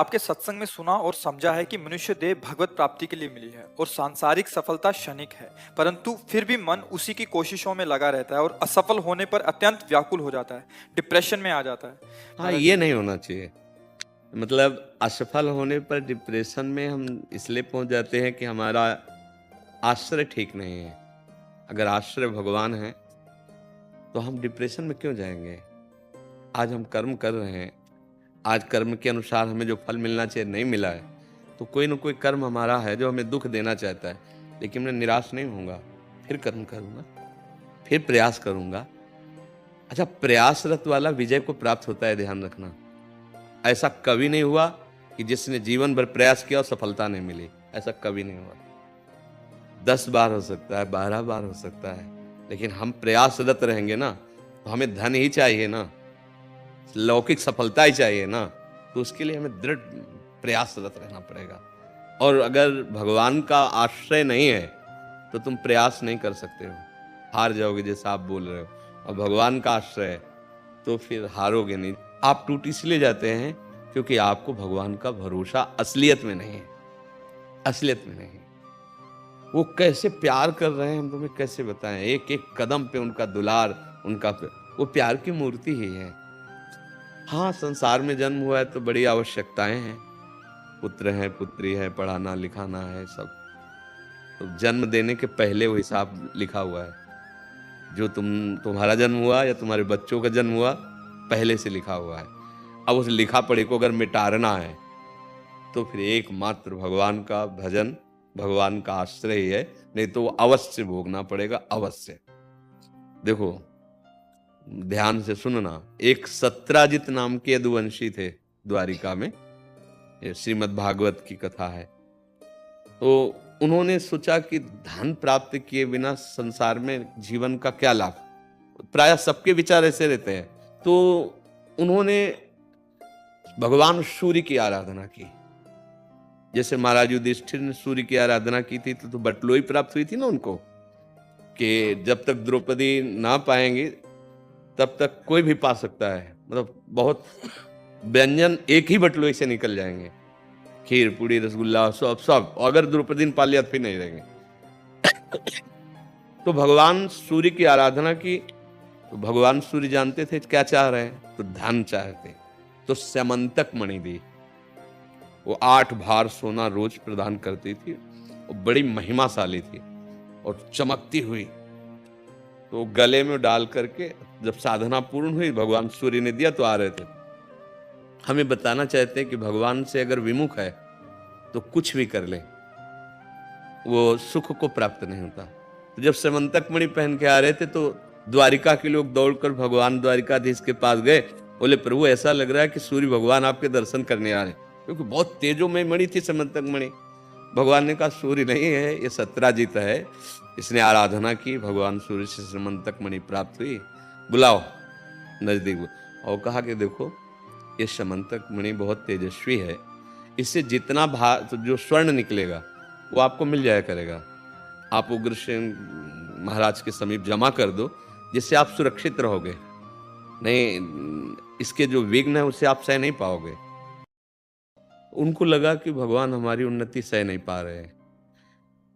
आपके सत्संग में सुना और समझा है कि मनुष्य देह भगवत प्राप्ति के लिए मिली है और सांसारिक सफलता क्षणिक है, परंतु फिर भी मन उसी की कोशिशों में लगा रहता है और असफल होने पर अत्यंत व्याकुल हो जाता है, डिप्रेशन में आ जाता है। हाँ, महाराज ये जी। नहीं होना चाहिए। मतलब असफल होने पर डिप्रेशन में हम इसलिए पहुंच जाते हैं कि हमारा आश्रय ठीक नहीं है। अगर आश्रय भगवान है तो हम डिप्रेशन में क्यों जाएंगे? आज हम कर्म कर रहे हैं, आज कर्म के अनुसार हमें जो फल मिलना चाहिए नहीं मिला है, तो कोई न कोई कर्म हमारा है जो हमें दुख देना चाहता है। लेकिन मैं निराश नहीं होऊंगा, फिर कर्म करूंगा, फिर प्रयास करूंगा। अच्छा, प्रयासरत वाला विजय को प्राप्त होता है, ध्यान रखना। ऐसा कभी नहीं हुआ कि जिसने जीवन भर प्रयास किया और सफलता नहीं मिली। ऐसा कभी नहीं हुआ। 10 बार हो सकता है, 12 बार हो सकता है, लेकिन हम प्रयासरत रहेंगे ना, तो हमें धन ही चाहिए ना, लौकिक सफलता ही चाहिए ना, तो उसके लिए हमें दृढ़ प्रयासरत रहना पड़ेगा। और अगर भगवान का आश्रय नहीं है तो तुम प्रयास नहीं कर सकते हो, हार जाओगे जैसा आप बोल रहे हो। और भगवान का आश्रय है तो फिर हारोगे नहीं। आप टूट इसलिए जाते हैं क्योंकि आपको भगवान का भरोसा असलियत में नहीं है। असलियत में नहीं है। वो कैसे प्यार कर रहे हैं हम तुम्हें कैसे बताएं। एक एक कदम पे उनका दुलार, वो प्यार की मूर्ति ही है। हाँ, संसार में जन्म हुआ है तो बड़ी आवश्यकताएं हैं, पुत्र है, पुत्री है, पढ़ाना लिखाना है, सब। तो जन्म देने के पहले वो हिसाब लिखा हुआ है। जो तुम्हारा जन्म हुआ या तुम्हारे बच्चों का जन्म हुआ, पहले से लिखा हुआ है। अब उस लिखा पढ़ी को अगर मिटाना है तो फिर एकमात्र भगवान का भजन, भगवान का आश्रय ही है, नहीं तो वो अवश्य भोगना पड़ेगा, अवश्य। देखो, ध्यान से सुनना। एक सत्राजित नाम के यदुवंशी थे द्वारिका में, ये श्रीमद् भागवत की कथा है। तो उन्होंने सोचा कि धन प्राप्त किए बिना संसार में जीवन का क्या लाभ। प्राय सबके विचार ऐसे रहते हैं। तो उन्होंने भगवान सूर्य की आराधना की। जैसे महाराज युधिष्ठिर ने सूर्य की आराधना की थी तो बटलोई प्राप्त हुई थी ना उनको, कि जब तक द्रौपदी ना पाएंगे तब तक कोई भी पा सकता है। मतलब बहुत व्यंजन एक ही बटलोई से निकल जाएंगे, खीर पूड़ी रसगुल्ला सब सब। अगर द्रौपदी ने पा लिया तो फिर नहीं रहेंगे। तो भगवान सूर्य की आराधना की। तो भगवान सूर्य जानते थे क्या चाह रहे हैं, तो धन चाहते। तो स्यमंतक मणि दी। वो 8 भार सोना रोज प्रदान करती थी। वो बड़ी महिमाशाली थी और चमकती हुई। तो गले में डाल करके जब साधना पूर्ण हुई, भगवान सूर्य ने दिया तो आ रहे थे। हमें बताना चाहते हैं कि भगवान से अगर विमुख है तो कुछ भी कर ले, वो सुख को प्राप्त नहीं होता। तो जब समंतक मणि पहन के आ रहे थे तो द्वारिका के लोग दौड़कर भगवान द्वारिकाधीश के पास गए। बोले, प्रभु ऐसा लग रहा है कि सूर्य भगवान आपके दर्शन करने आ रहे हैं, क्योंकि बहुत तेजोमय मणि थी समंतक मणि। भगवान ने कहा, सूर्य नहीं है, ये सत्राजित है, इसने आराधना की, भगवान सूर्य से समंतक मणि प्राप्त हुई, बुलाओ नजदीक। और कहा कि देखो, ये समंतक मणि बहुत तेजस्वी है, इससे जितना जो स्वर्ण निकलेगा वो आपको मिल जाया करेगा। आप उग्रसेन महाराज के समीप जमा कर दो, जिससे आप सुरक्षित रहोगे। नहीं, इसके जो विघ्न है उसे आप सह नहीं पाओगे। उनको लगा कि भगवान हमारी उन्नति सह नहीं पा रहे हैं,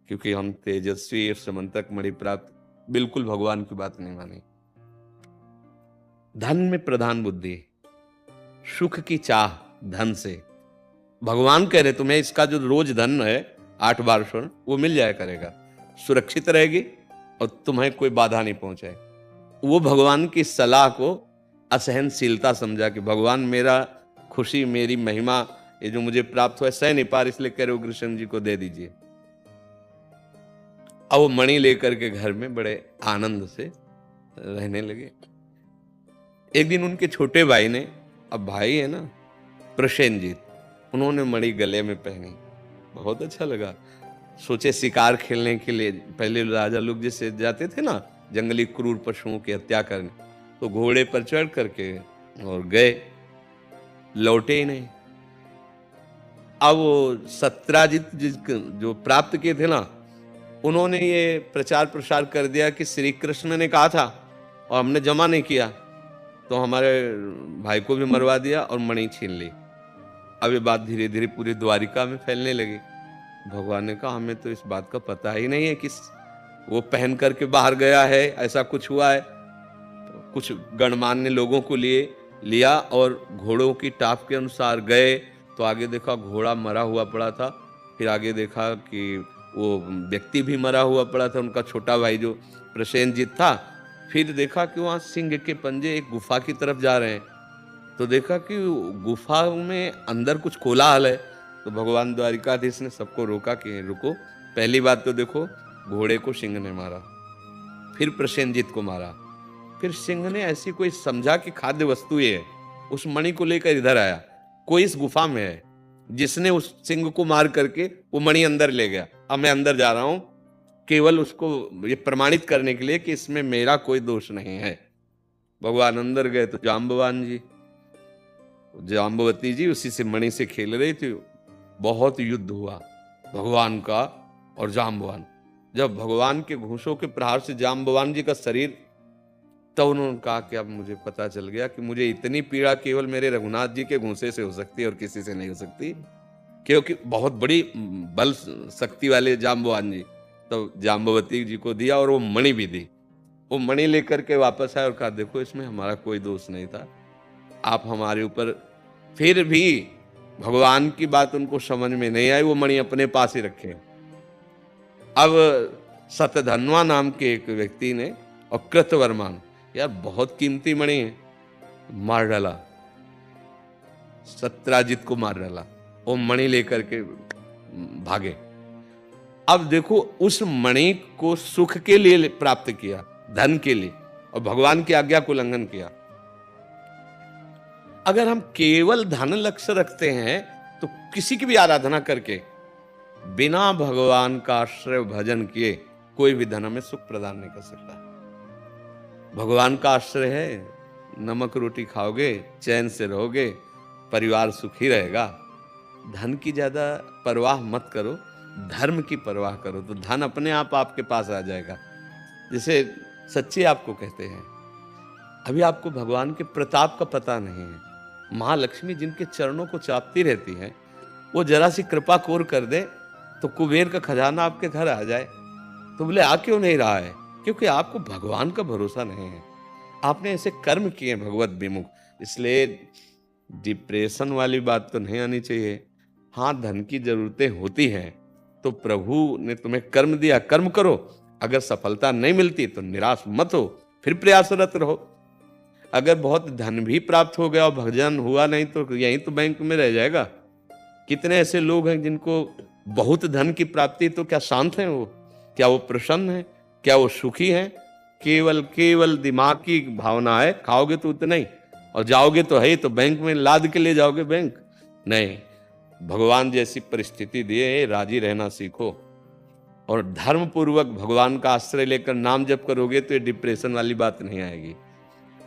क्योंकि हम तेजस्वी समंतक मणि प्राप्त। बिल्कुल भगवान की बात नहीं मानी। धन में प्रधान बुद्धि, सुख की चाह धन से। भगवान कह रहे तुम्हें इसका जो रोज धन है 8 बार स्वर्ण, वो मिल जाया करेगा, सुरक्षित रहेगी और तुम्हें कोई बाधा नहीं पहुंचे। वो भगवान की सलाह को असहनशीलता समझा कि भगवान मेरा खुशी, मेरी महिमा, ये जो मुझे प्राप्त हुआ सह नहीं पा रहे, इसलिए कह रहे उग्रसेन जी को दे दीजिए। अब वो मणि लेकर के घर में बड़े आनंद से रहने लगे। एक दिन उनके छोटे भाई ने, अब भाई है ना प्रसेनजीत, उन्होंने मणि गले में पहनी। बहुत अच्छा लगा। सोचे शिकार खेलने के लिए, पहले राजा लोग जैसे जाते थे ना जंगली क्रूर पशुओं की हत्या करने, तो घोड़े पर चढ़ करके और गए, लौटे ही नहीं। अब वो सत्राजित जो प्राप्त किए थे ना, उन्होंने ये प्रचार प्रसार कर दिया कि श्री कृष्ण ने कहा था और हमने जमा नहीं किया, तो हमारे भाई को भी मरवा दिया और मणि छीन ली। अब ये बात धीरे धीरे पूरी द्वारिका में फैलने लगी। भगवान ने कहा हमें तो इस बात का पता ही नहीं है कि वो पहन करके बाहर गया है, ऐसा कुछ हुआ है। तो कुछ गणमान्य लोगों को लिया और घोड़ों की टाप के अनुसार गए तो आगे देखा घोड़ा मरा हुआ पड़ा था। फिर आगे देखा कि वो व्यक्ति भी मरा हुआ पड़ा था, उनका छोटा भाई जो प्रसेनजीत था। फिर देखा कि वहाँ सिंह के पंजे एक गुफा की तरफ जा रहे हैं, तो देखा कि गुफा में अंदर कुछ कोलाहल है। तो भगवान द्वारिकाधीश ने सबको रोका कि रुको, पहली बात तो देखो घोड़े को सिंह ने मारा, फिर प्रसेनजीत को मारा, फिर सिंह ने ऐसी कोई समझा कि खाद्य वस्तु ये है, उस मणि को लेकर इधर आया, कोई इस गुफा में है जिसने उस सिंह को मार करके वो मणि अंदर ले गया। अब मैं अंदर जा रहा हूं केवल उसको ये प्रमाणित करने के लिए कि इसमें मेरा कोई दोष नहीं है। भगवान अंदर गए तो जाम्बवती जी उसी से मणि से खेल रही थी। बहुत युद्ध हुआ भगवान का और जाम्बवान। जब भगवान के घूंसों के प्रहार से जाम्बवान जी का शरीर, तब उन्होंने कहा कि अब मुझे पता चल गया कि मुझे इतनी पीड़ा केवल मेरे रघुनाथ जी के घूंसे से हो सकती है और किसी से नहीं हो सकती, क्योंकि बहुत बड़ी बल शक्ति वाले जाम्बवान जी। तो जाम्बवती जी को दिया और वो मणि भी दी। वो मणि लेकर के वापस आया और कहा देखो इसमें हमारा कोई दोष नहीं था, आप हमारे ऊपर। फिर भी भगवान की बात उनको समझ में नहीं आई, वो मणि अपने पास ही रखे। अब सतधन्वा नाम के एक व्यक्ति ने और कृतवर्मान, यार बहुत कीमती मणि है, मार डाला, सत्राजित को मार डाला। वो मणि लेकर के भागे। अब देखो उस मणि को सुख के लिए प्राप्त किया, धन के लिए, और भगवान की आज्ञा को उल्लंघन किया। अगर हम केवल धन लक्ष्य रखते हैं तो किसी की भी आराधना करके बिना भगवान का आश्रय भजन किए कोई भी धन हमें सुख प्रदान नहीं कर सकता। भगवान का आश्रय है, नमक रोटी खाओगे, चैन से रहोगे, परिवार सुखी रहेगा। धन की ज्यादा परवाह मत करो, धर्म की परवाह करो तो धन अपने आप आपके पास आ जाएगा। जैसे सच्चे आपको कहते हैं, अभी आपको भगवान के प्रताप का पता नहीं है। महालक्ष्मी जिनके चरणों को चापती रहती है, वो जरा सी कृपा कोर कर दे तो कुबेर का खजाना आपके घर आ जाए। तो बोले आ क्यों नहीं रहा है? क्योंकि आपको भगवान का भरोसा नहीं है, आपने ऐसे कर्म किए भगवत विमुख। इसलिए डिप्रेशन वाली बात तो नहीं आनी चाहिए। हाँ, धन की जरूरतें होती हैं तो प्रभु ने तुम्हें कर्म दिया, कर्म करो। अगर सफलता नहीं मिलती तो निराश मत हो, फिर प्रयासरत रहो। अगर बहुत धन भी प्राप्त हो गया और भजन हुआ नहीं तो यहीं तो बैंक में रह जाएगा। कितने ऐसे लोग हैं जिनको बहुत धन की प्राप्ति, तो क्या शांत हैं वो? क्या वो प्रसन्न है? क्या वो सुखी हैं? केवल दिमाग की भावना है, खाओगे तो उतना ही और जाओगे तो है ही, तो बैंक में लाद के ले जाओगे बैंक नहीं। भगवान जैसी परिस्थिति दिए, राजी रहना सीखो और धर्म पूर्वक भगवान का आश्रय लेकर नाम जप करोगे तो ये डिप्रेशन वाली बात नहीं आएगी।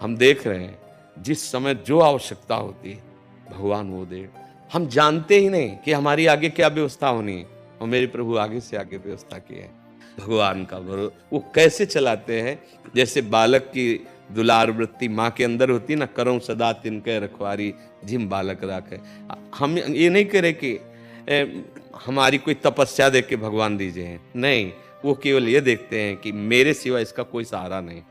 हम देख रहे हैं जिस समय जो आवश्यकता होती है भगवान वो दे। हम जानते ही नहीं कि हमारी आगे क्या व्यवस्था होनी है, और मेरे प्रभु आगे से आगे व्यवस्था की है। भगवान का भरोसा वो कैसे चलाते हैं, जैसे बालक की दुलार वृत्ति माँ के अंदर होती ना, करो सदा तिनके रखवारी जिम बालक राखे। हम ये नहीं करें कि हमारी कोई तपस्या देख के भगवान दीजिए, नहीं, वो केवल ये देखते हैं कि मेरे सिवा इसका कोई सहारा नहीं,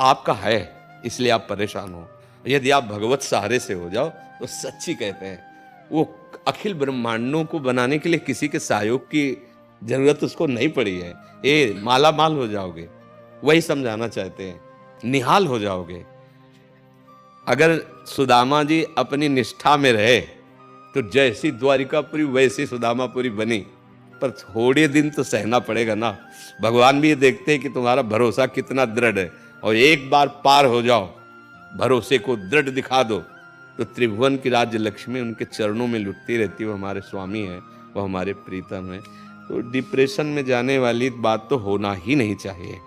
आपका है इसलिए आप परेशान हो। यदि आप भगवत सहारे से हो जाओ तो सच्ची कहते हैं वो अखिल ब्रह्मांडों को बनाने के लिए किसी के सहयोग की जरूरत उसको नहीं पड़ी है। ये माला माल हो जाओगे, वही समझाना चाहते हैं, निहाल हो जाओगे। अगर सुदामा जी अपनी निष्ठा में रहे तो जैसी द्वारिकापुरी वैसी सुदामापुरी बनी, पर थोड़े दिन तो सहना पड़ेगा ना। भगवान भी ये देखते हैं कि तुम्हारा भरोसा कितना दृढ़ है, और एक बार पार हो जाओ, भरोसे को दृढ़ दिखा दो, तो त्रिभुवन की राज्य लक्ष्मी उनके चरणों में लुटती रहती है। वो हमारे स्वामी है, वो हमारे प्रीतम है। तो डिप्रेशन में जाने वाली बात तो होना ही नहीं चाहिए।